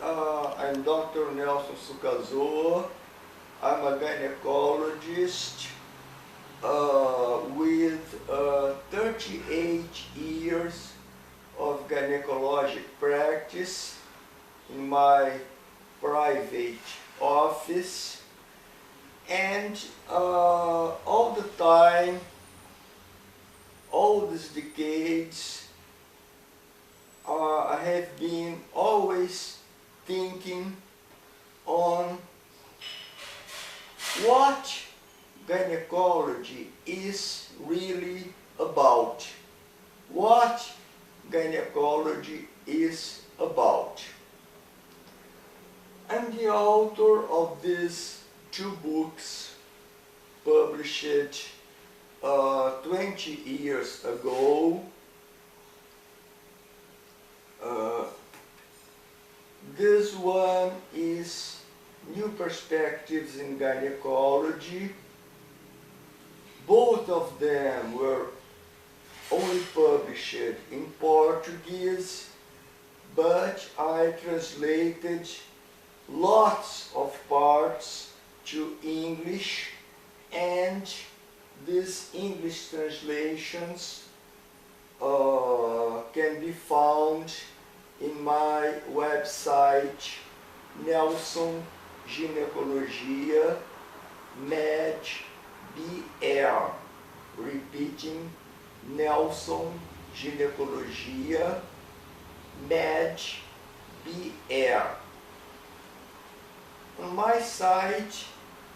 I'm Dr. Nelson Soucasaux. I'm a gynecologist with 38 years of gynecologic practice in my private office, and all the time, all these decades, I have been always thinking on what gynecology is really about. What gynecology is about. I'm the author of these two books published 20 years ago. This one is New Perspectives in Gynecology. Both of them were only published in Portuguese, but I translated lots of parts to English, and these English translations can be found in my website Nelson Gynecologia Med-BR. Repeating, Nelson Gynecologia Med-BR. On my site,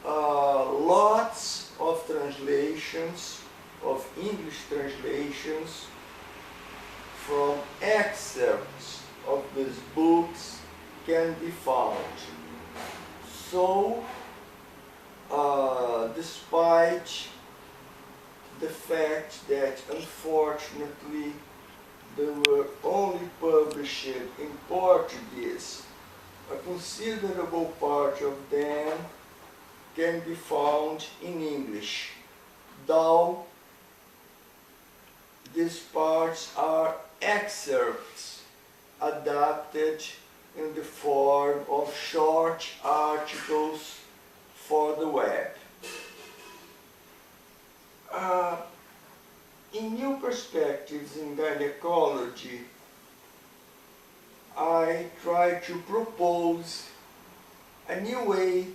lots of translations, of English translations from excerpts of these books can be found. So, despite the fact that unfortunately they were only published in Portuguese, a considerable part of them can be found in English, though these parts are excerpts adapted in the form of short articles for the web. In New Perspectives in Gynecology, I try to propose a new way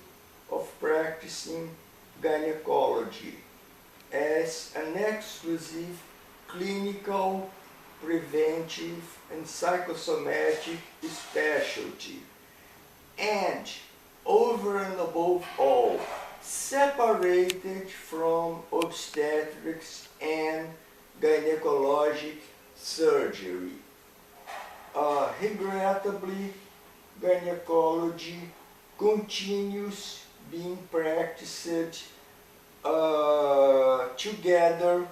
of practicing gynecology as an exclusive clinical, preventive, and psychosomatic specialty, and over and above all, separated from obstetrics and gynecologic surgery. Regrettably, gynecology continues being practiced together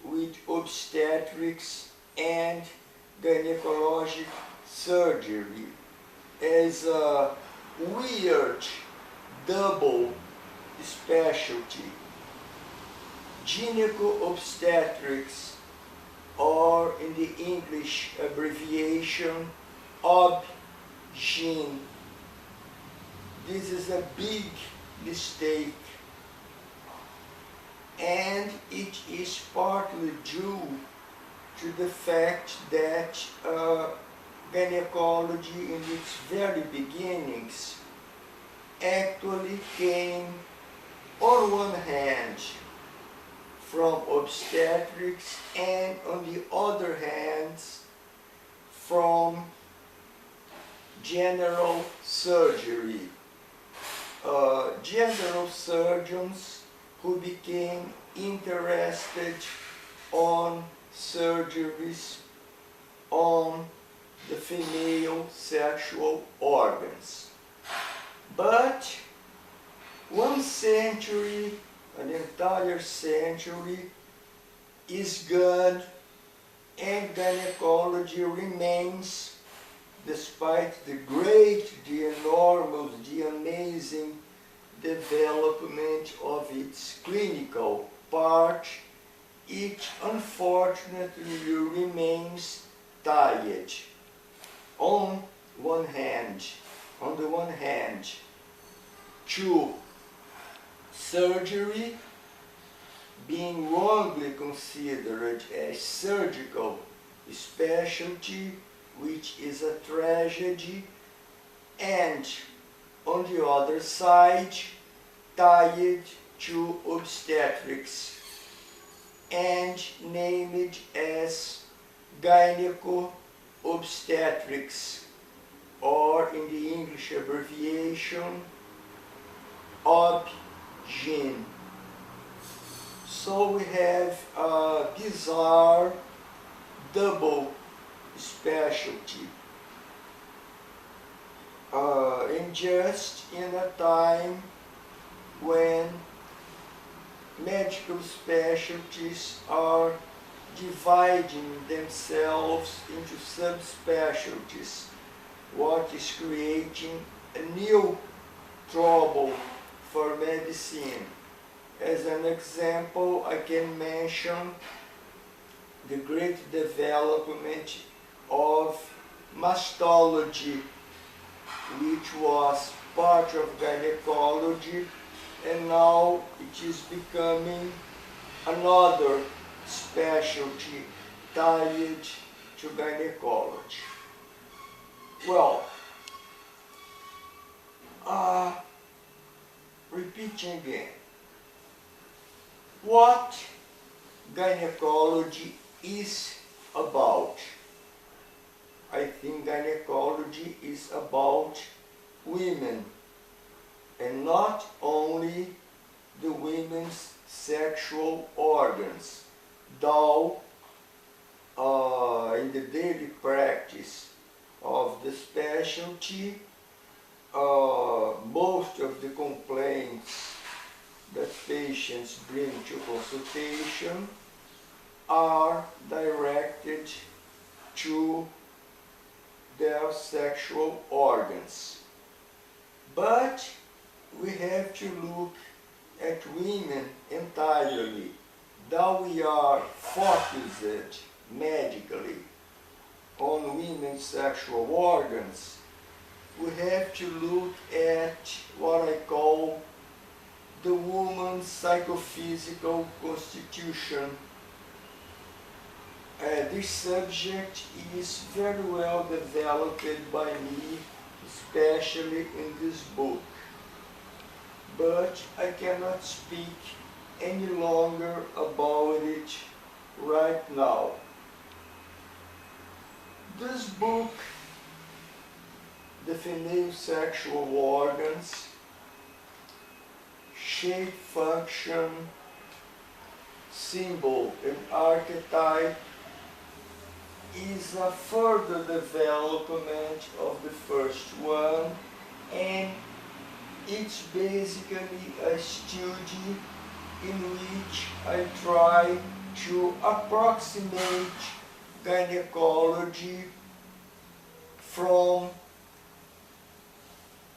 with obstetrics and gynecologic surgery as a weird double specialty. Gyneco-obstetrics, or in the English abbreviation Ob-Gyn. This is a big mistake, and it is partly due to the fact that gynecology in its very beginnings actually came, on one hand, from obstetrics, and on the other hand, from general surgery. General surgeons who became interested on surgeries on the female sexual organs. But one century, an entire century, is gone, and gynecology remains, despite the great, the enormous, the amazing development of its clinical part, it unfortunately remains tied. On on the one hand, to surgery being wrongly considered a surgical specialty, which is a tragedy, and on the other side, tied to obstetrics and named as gynecocobstetrics, or in the English abbreviation, Ob-Gyn. So we have a bizarre double specialty. And just in a time when medical specialties are dividing themselves into subspecialties, what is creating a new trouble for medicine. As an example, I can mention the great development of mastology, which was part of gynecology, and now it is becoming another specialty tied to gynecology. Well, repeating again, what gynecology is about? I think gynecology is about women, and not only the women's sexual organs, though in the daily practice of the specialty, most of the complaints that patients bring to consultation are directed to their sexual organs. But we have to look at women entirely. Though we are focused medically on women's sexual organs, we have to look at what I call the woman's psychophysical constitution. This subject is very well developed by me, especially in this book. But I cannot speak any longer about it right now. This book, the female sexual organs, shape, function, symbol, and archetype, is a further development of the first one, and it's basically a study in which I try to approximate gynecology from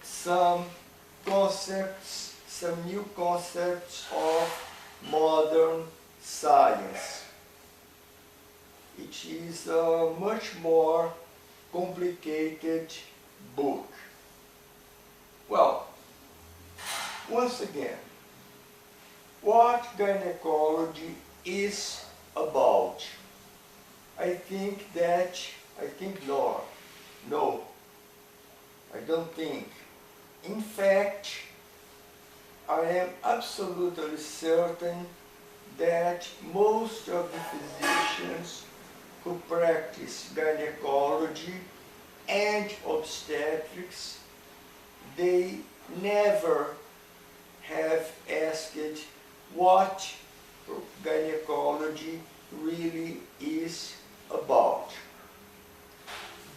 some concepts, some new concepts of modern science. It is a much more complicated book. Well, once again, what gynecology is about? I don't think. In fact, I am absolutely certain that most of the physicians who practice gynecology and obstetrics, they never have asked what gynecology really is about.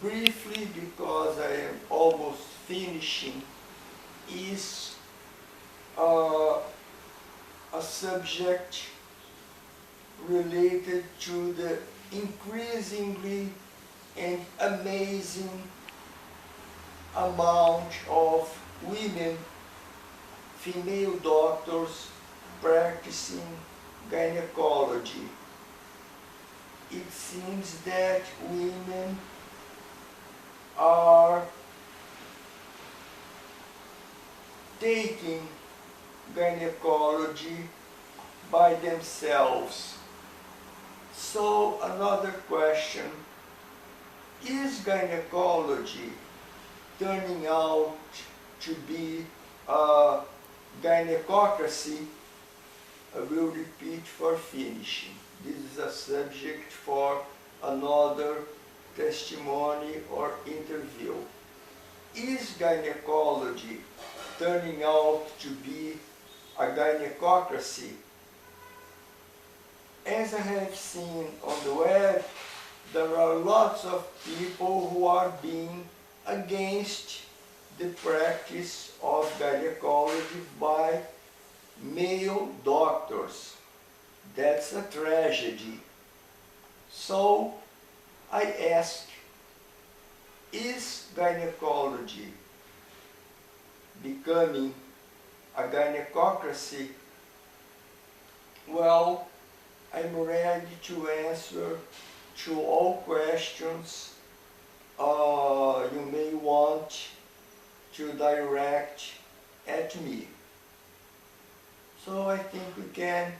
Briefly, because I am almost finishing, is a subject related to the increasingly and amazing amount of women, female doctors practicing gynecology. It seems that women are taking gynecology by themselves. So another question, is gynecology turning out to be a gynecocracy? I will repeat for finishing. This is a subject for another testimony or interview. Is gynecology turning out to be a gynecocracy? As I have seen on the web, there are lots of people who are being against the practice of gynecology by male doctors. That's a tragedy. So I ask, is gynecology becoming a gynecocracy? Well, I'm ready to answer to all questions you may want to direct at me. So I think we can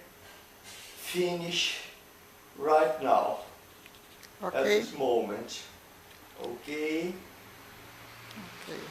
finish right now, at Okay. this moment. Okay? Okay.